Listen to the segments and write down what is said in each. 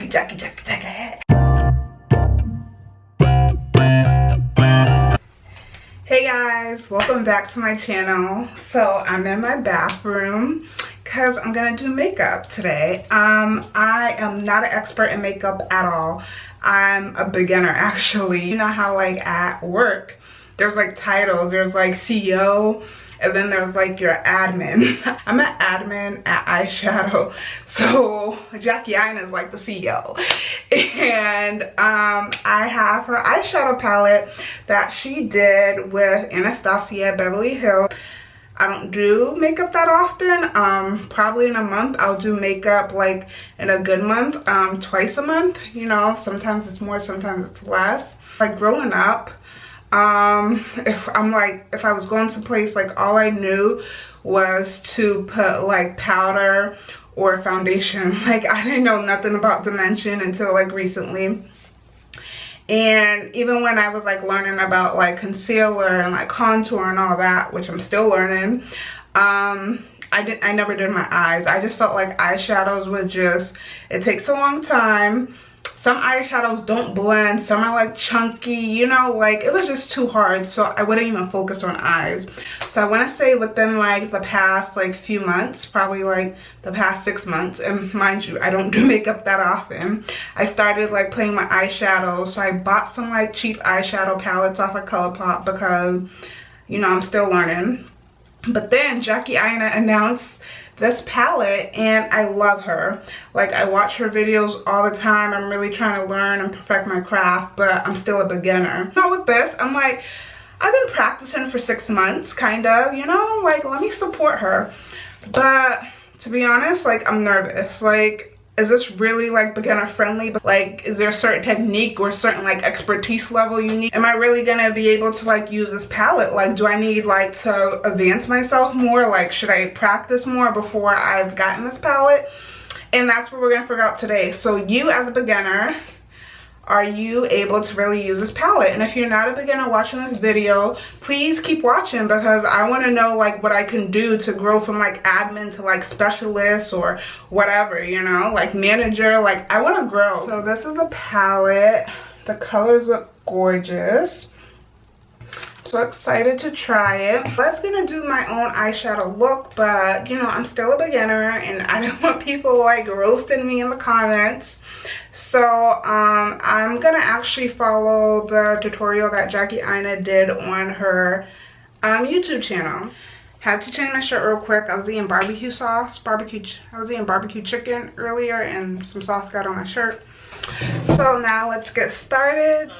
Jackie. Hey guys, welcome back to my channel. So I'm in my bathroom because I'm gonna do makeup today. I am not an expert in makeup at all. I'm a beginner actually. You know how like at work there's like titles, there's like CEO, and then there's like your admin. I'm an admin at eyeshadow, so Jackie Aina is like the CEO. And I have her eyeshadow palette that she did with Anastasia Beverly. I don't do makeup that often. Probably in a month I'll do makeup, like in a good month, twice a month. You know, sometimes it's more, sometimes it's less. Like growing up, if I was going to place, like all I knew was to put like powder or foundation. Like I didn't know nothing about dimension until like recently. And even when I was like learning about like concealer and like contour and all that, which I'm still learning, I never did my eyes. I just felt like eyeshadows would just, it takes a long time. Some eyeshadows don't blend, some are like chunky, you know, like it was just too hard, so I wouldn't even focus on eyes. So I want to say within like the past like few months, probably like the past 6 months, and mind you, I don't do makeup that often, I started like playing my eyeshadows. So I bought some like cheap eyeshadow palettes off of ColourPop because, you know, I'm still learning. But then Jackie Aina announced this palette and I love her. Like I watch her videos all the time. I'm really trying to learn and perfect my craft, but I'm still a beginner. Now with this, I'm like, I've been practicing for 6 months, kind of, you know, like let me support her. But to be honest, like I'm nervous. Like, is this really like beginner friendly? Like, is there a certain technique or certain like expertise level you need? Am I really gonna be able to like use this palette? Like, do I need like to advance myself more? Like, should I practice more before I've gotten this palette? And that's what we're gonna figure out today. So you as a beginner, are you able to really use this palette? And if you're not a beginner watching this video, please keep watching because I want to know like what I can do to grow from like admin to like specialist or whatever, you know, like manager. Like I want to grow. So this is a palette. The colors look gorgeous. So excited to try it. I was gonna do my own eyeshadow look, but you know, I'm still a beginner and I don't want people like roasting me in the comments. So I'm gonna actually follow the tutorial that Jackie Aina did on her YouTube channel. Had to change my shirt real quick. I was eating barbecue sauce, I was eating barbecue chicken earlier and some sauce got on my shirt. So now let's get started.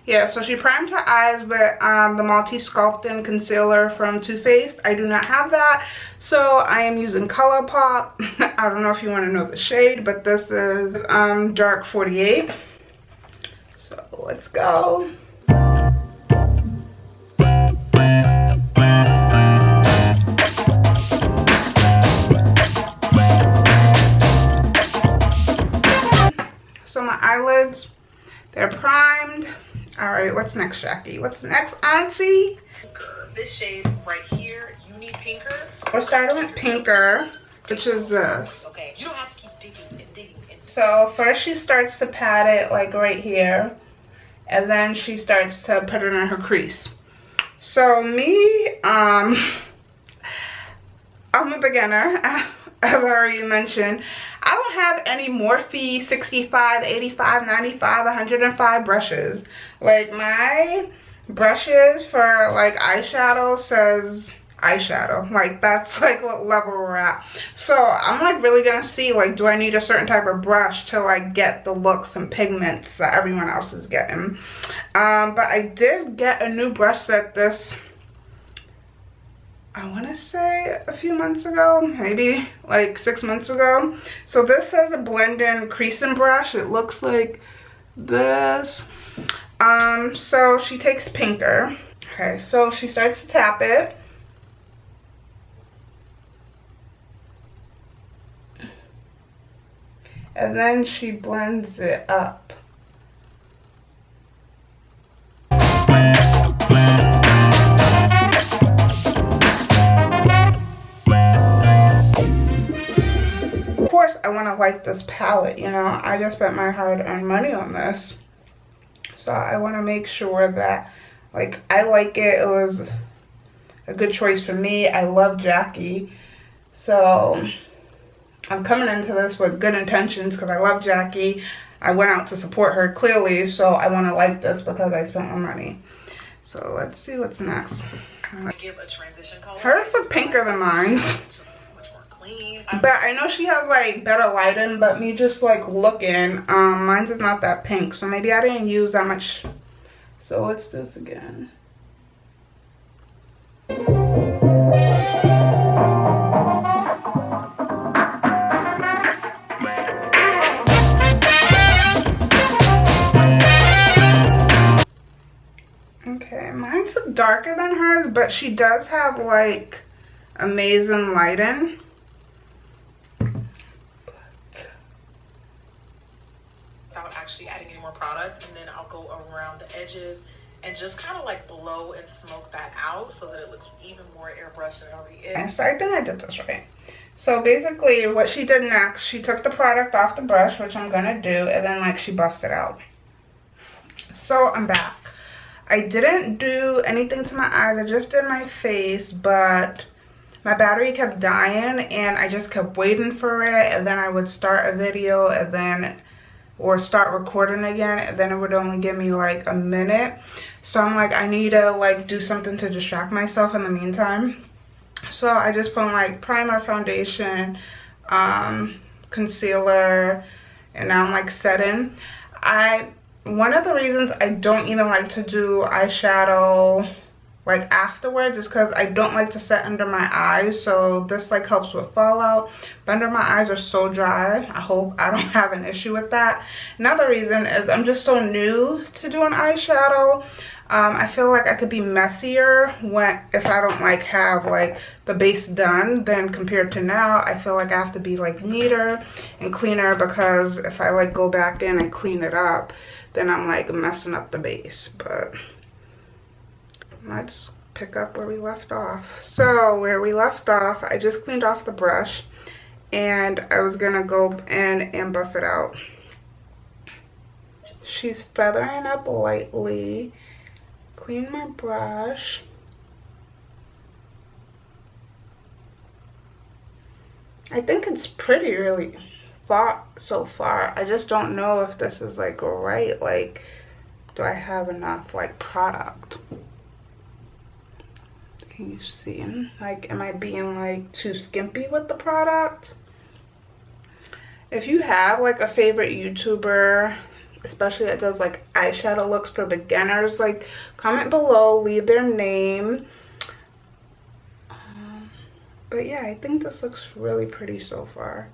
Yeah, so she primed her eyes with the multi-sculpting concealer from Too Faced. I do not have that, so I am using ColourPop. I don't know if you want to know the shade, but this is dark 48. So let's go. So my eyelids, they're primed. All right, what's next, Jackie? What's next, Auntie? This shade right here, you need pinker. We're starting with pinker, which is this. Okay, you don't have to keep digging and digging. So first she starts to pat it like right here, and then she starts to put it in her crease. So me, I'm a beginner, as I already mentioned. I don't have any Morphe 65, 85, 95, 105 brushes. Like my brushes for like eyeshadow says eyeshadow. Like that's like what level we're at. So I'm like really gonna see like, do I need a certain type of brush to like get the looks and pigments that everyone else is getting. But I did get a new brush set this, I want to say a few months ago, maybe like 6 months ago. So this is a blend-in creasing brush. It looks like this. So she takes pinker. Okay, so she starts to tap it. And then she blends it up. I want to like this palette, you know. I just spent my hard-earned money on this. So I want to make sure that, like, I like it. It was a good choice for me. I love Jackie. So I'm coming into this with good intentions because I love Jackie. I went out to support her clearly, so I want to like this because I spent my money. So let's see what's next. Give a transition color. Hers look pinker than mine. Just looks much more clean. But I know she has like better lighting, but me just like looking, mine's is not that pink, so maybe I didn't use that much. So what's this again? Okay, mine's darker than hers, but she does have like amazing lighting. Without actually adding any more product, and then I'll go around the edges and just kind of like blow and smoke that out so that it looks even more airbrushed than it already is. So I think I did this right. So basically what she did next, she took the product off the brush, which I'm gonna do, and then like she buffed it out. So I'm back. I didn't do anything to my eyes, I just did my face, but my battery kept dying and I just kept waiting for it, and then I would start a video and then, or start recording again, and then it would only give me like a minute. So I'm like, I need to like do something to distract myself in the meantime. So I just put like primer, foundation, concealer, and now I'm like setting. One of the reasons I don't even like to do eyeshadow like afterwards is because I don't like to set under my eyes, so this like helps with fallout. But under my eyes are so dry, I hope I don't have an issue with that. Another reason is I'm just so new to doing eyeshadow. I feel like I could be messier if I don't like have like the base done, then compared to now I feel like I have to be like neater and cleaner, because if I like go back in and clean it up, then I'm like messing up the base. But let's pick up where we left off. So where we left off, I just cleaned off the brush and I was gonna go in and buff it out. She's feathering up lightly. Clean my brush. I think it's pretty really far so far. I just don't know if this is like right. Like, do I have enough like product? Can you see? Like, am I being like too skimpy with the product? If you have like a favorite YouTuber, especially that does like eyeshadow looks for beginners, like comment below, leave their name. But yeah, I think this looks really pretty so far.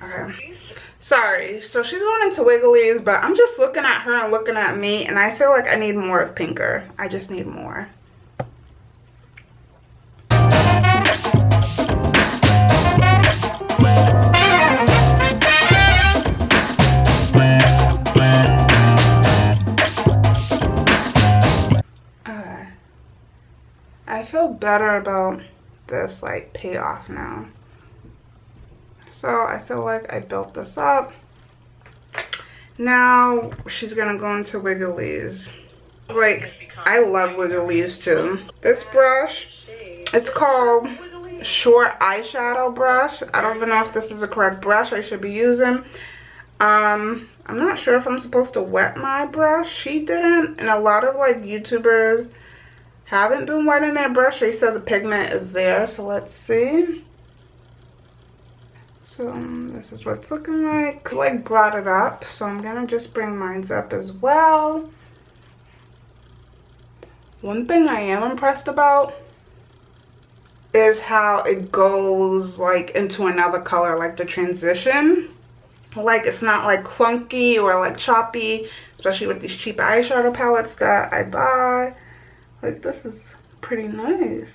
Okay, sorry, so she's going into Wiggly's, but I'm just looking at her and looking at me, and I feel like I need more of pinker. I just need more. I feel better about this like payoff now. So I feel like I built this up. Now she's gonna go into Wiggly's. Like, I love Wiggly's too. This brush, it's called Short Eyeshadow Brush. I don't even know if this is the correct brush I should be using. I'm not sure if I'm supposed to wet my brush. She didn't, and a lot of like YouTubers haven't been wetting their brush. They said the pigment is there, so let's see. So this is what it's looking like. Like, brought it up, so I'm gonna just bring mine up as well. One thing I am impressed about is how it goes like into another color, like the transition. Like, it's not like clunky or like choppy, especially with these cheap eyeshadow palettes that I buy. Like, this is pretty nice.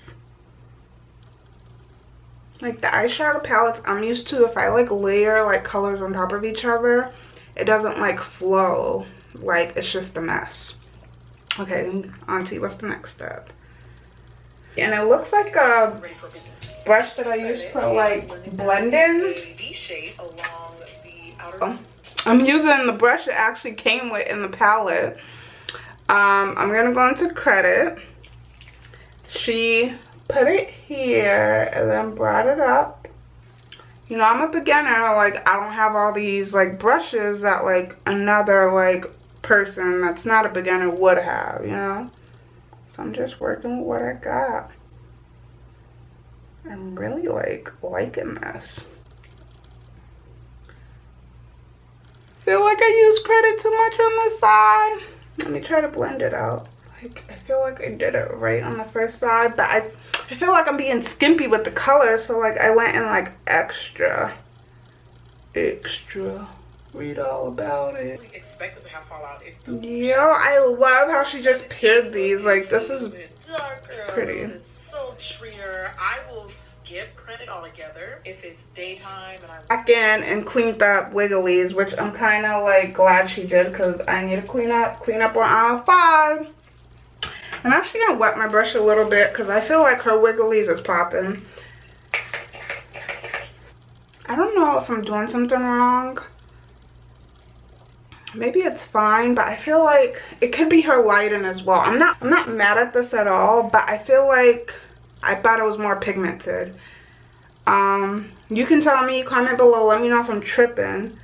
Like, the eyeshadow palettes I'm used to, if I like layer like colors on top of each other, it doesn't like flow. Like, it's just a mess. Okay, auntie, what's the next step? And it looks like a brush that I use for like blending. I'm using the brush that actually came with in the palette. I'm gonna go into credit. She put it here and then brought it up. You know, I'm a beginner. Like, I don't have all these like brushes that like another like person that's not a beginner would have, you know. So I'm just working with what I got. I'm really like liking this. Feel like I use credit too much on this side. Let me try to blend it out. Like, I feel like I did it right on the first side, but I feel like I'm being skimpy with the color, so like I went in like extra. Read all about it. Expected to have fallout. Yo, I love how she just paired these. Like, this is pretty. It's so treatier. I will skip credit altogether if it's daytime and I'm back in and cleaned up Wigglies, which I'm kind of like glad she did because I need to clean up on aisle 5. I'm actually gonna wet my brush a little bit because I feel like her Wigglies is popping. I don't know if I'm doing something wrong. Maybe it's fine, but I feel like it could be her lighting as well. I'm not mad at this at all, but I feel like I thought it was more pigmented. You can tell me, comment below, let me know if I'm tripping.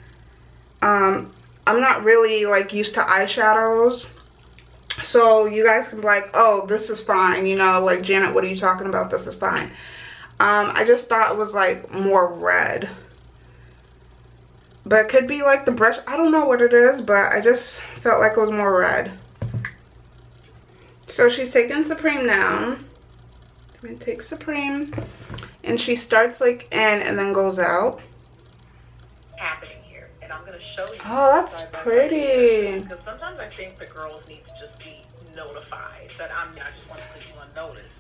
I'm not really like used to eyeshadows, so you guys can be like, oh, this is fine, you know, like, Janet, what are you talking about? This is fine. I just thought it was like more red, but it could be like the brush. I don't know what it is, but I just felt like it was more red. So she's taking Supreme now. I'm gonna take Supreme, and she starts like in and then goes out. happening here, and I'm gonna show you. Oh, that's pretty. Because sometimes I think the girls need to just be notified that I just want to put you on notice.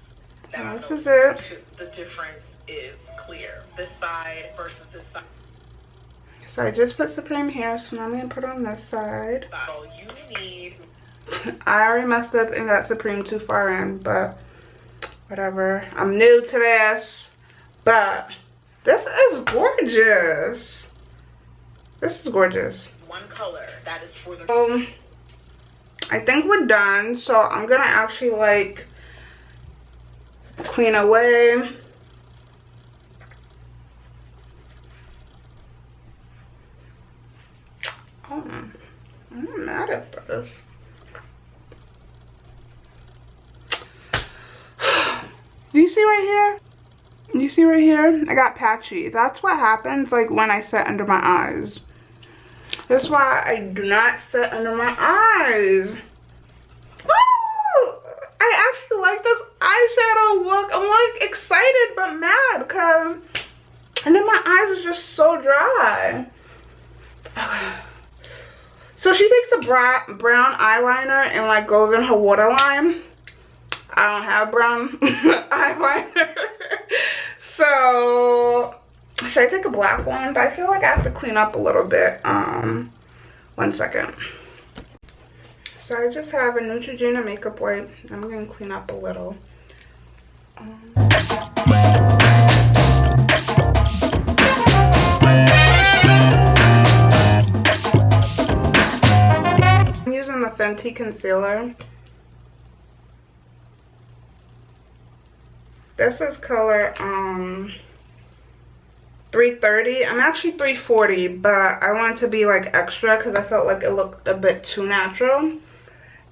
That This is it. The difference is clear. This side versus this side. So I just put Supreme here, so now I'm gonna put it on this side. So you need. I already messed up and got Supreme too far in, but whatever. I'm new to this, but this is gorgeous. This is gorgeous. One color that is for the. I think we're done, so I'm gonna actually like clean away. Oh, I'm not mad at this. Do you see right here? You see right here? I got patchy. That's what happens like when I set under my eyes. That's why I do not set under my eyes. Woo! I actually like this eyeshadow look. I'm like excited but mad because under my eyes is just so dry. So she takes a brown eyeliner and like goes in her waterline. I don't have brown eyeliner. So should I take a black one? But I feel like I have to clean up a little bit. 1 second. So I just have a Neutrogena makeup wipe. I'm going to clean up a little. I'm using the Fenty concealer. This is color 330. I'm actually 340, but I wanted to be like extra because I felt like it looked a bit too natural.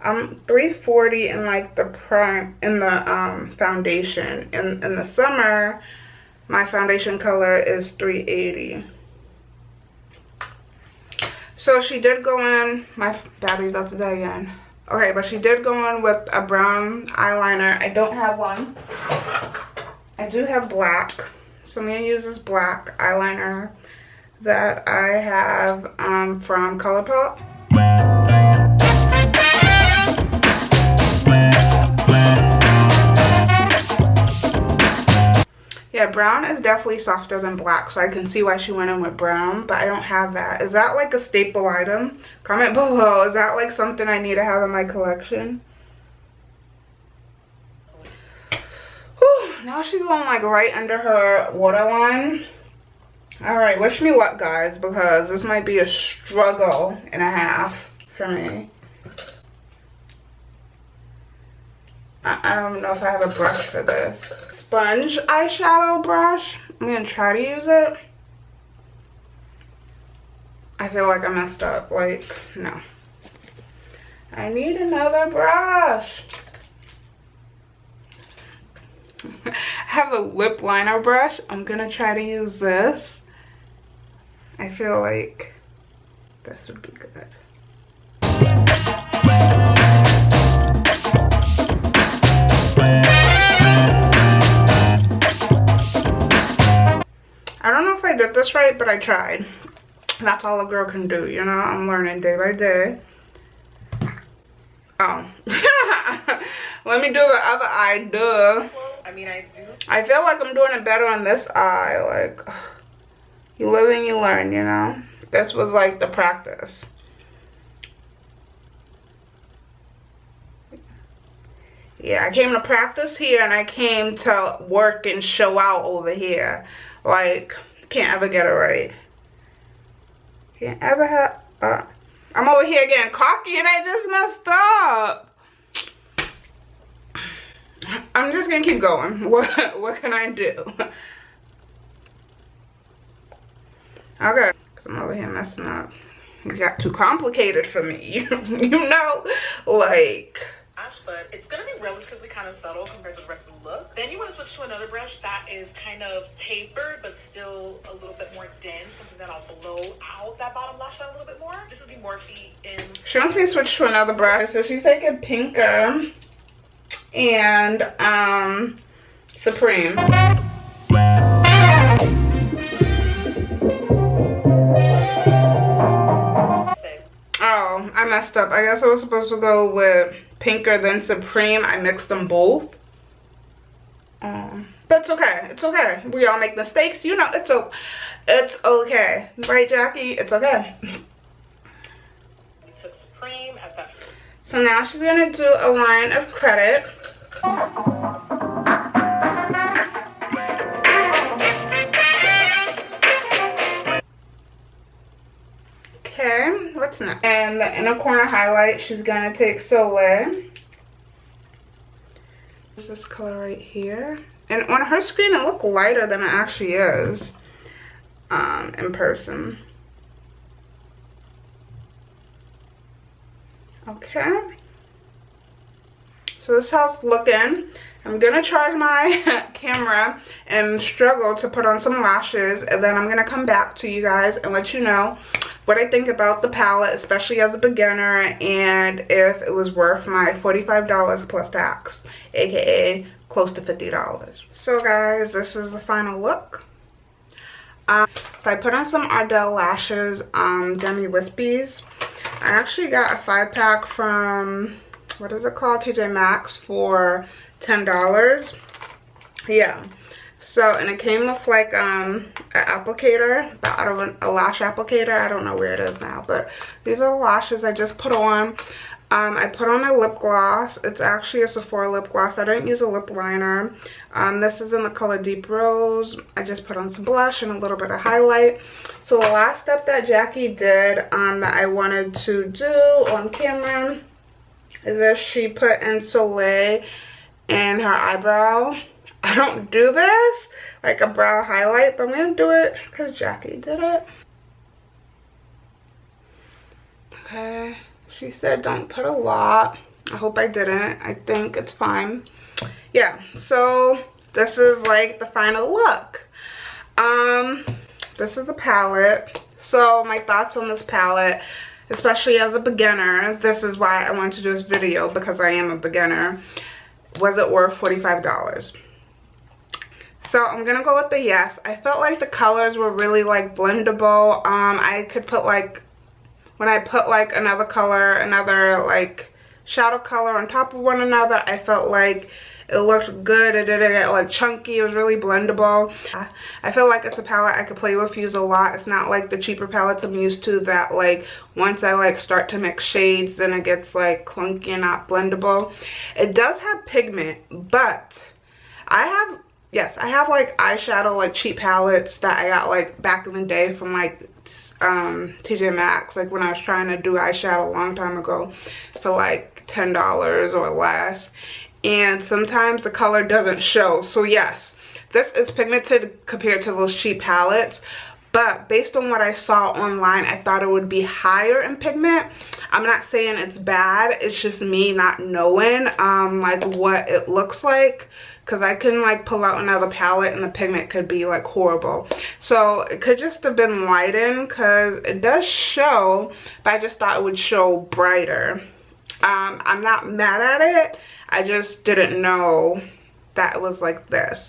I'm 340 in like the prime in the foundation. In the summer, my foundation color is 380. So she did go in. My battery's about to die again. Okay, but she did go in with a brown eyeliner. I don't have one. I do have black. So I'm going to use this black eyeliner that I have from ColourPop. Yeah, brown is definitely softer than black, so I can see why she went in with brown, but I don't have that. Is that like a staple item? Comment below. Is that like something I need to have in my collection? Whew, Now she's going like right under her waterline. Alright, wish me luck, guys, because this might be a struggle and a half for me. I don't know if I have a brush for this. Sponge eyeshadow brush. I'm going to try to use it. I feel like I messed up. Like, no. I need another brush. I have a lip liner brush. I'm going to try to use this. I feel like this would be good. I don't know if I did this right, but I tried. That's all a girl can do, you know? I'm learning day by day. Oh. Let me do the other eye, duh. I mean, I do. I feel like I'm doing it better on this eye. Like, you live and you learn, you know? This was like the practice. Yeah, I came to practice here and I came to work and show out over here. Like, can't ever get it right. Can't ever have, I'm over here getting cocky and I just messed up. I'm just gonna keep going. What can I do? Okay, cause I'm over here messing up. It got too complicated for me. You know, like. But it's going to be relatively kind of subtle compared to the rest of the look. Then you want to switch to another brush that is kind of tapered but still a little bit more dense, something that'll blow out that bottom lash line a little bit more. This will be Morphe in. She wants me to switch to another brush, so she's taking Pinker and Supreme. Oh, I messed up. I guess I was supposed to go with Pinker then Supreme. I mixed them both. But it's okay. It's okay. We all make mistakes. You know, it's okay. Right, Jackie? It's okay. We took Supreme as that. So now she's going to do a line of credit. Okay, what's next? And the inner corner highlight, she's gonna take Soleil. This is this color right here. And on her screen, it looked lighter than it actually is in person. Okay. So this is how it's looking. I'm gonna charge my camera and struggle to put on some lashes, and then I'm gonna come back to you guys and let you know what I think about the palette, especially as a beginner, and if it was worth my $45 plus tax, aka close to $50. So guys, this is the final look. So I put on some Ardell lashes, Demi Wispies. I actually got a 5-pack from, what is it called, TJ Maxx for $10. Yeah. So, and it came with like an applicator, out of a lash applicator. I don't know where it is now, but these are the lashes I just put on. I put on a lip gloss. It's actually a Sephora lip gloss. I don't use a lip liner. This is in the color Deep Rose. I just put on some blush and a little bit of highlight. So the last step that Jackie did that I wanted to do on camera is that she put in Soleil in her eyebrow. I don't do this, like a brow highlight, but I'm going to do it because Jackie did it. Okay, she said don't put a lot. I hope I didn't. I think it's fine. Yeah, so this is like the final look. This is a palette. So my thoughts on this palette, especially as a beginner, this is why I wanted to do this video, because I am a beginner. Was it worth $45? So I'm gonna go with the yes. I felt like the colors were really like blendable. I could put like, when I put like another color, another like shadow color on top of one another, I felt like it looked good. It didn't get like chunky. It was really blendable. I feel like it's a palette I could play with, use a lot. It's not like the cheaper palettes I'm used to that like once I like start to mix shades then it gets like clunky and not blendable. It does have pigment, but I have Yes, I have like eyeshadow, like cheap palettes that I got like back in the day from like TJ Maxx, like when I was trying to do eyeshadow a long time ago for like $10 or less. And sometimes the color doesn't show. So yes, this is pigmented compared to those cheap palettes. But based on what I saw online, I thought it would be higher in pigment. I'm not saying it's bad. It's just me not knowing like what it looks like. Because I can like pull out another palette and the pigment could be like horrible. So it could just have been lightened because it does show. But I just thought it would show brighter. I'm not mad at it. I just didn't know that it was like this.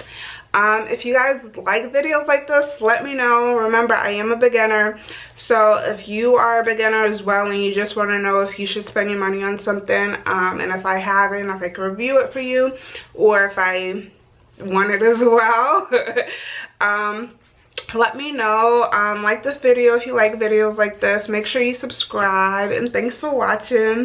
If you guys like videos like this, let me know. Remember, I am a beginner, so if you are a beginner as well and you just want to know if you should spend your money on something, and if I haven't, if I can review it for you, or if I want it as well, let me know. Like this video if you like videos like this. Make sure you subscribe, and thanks for watching.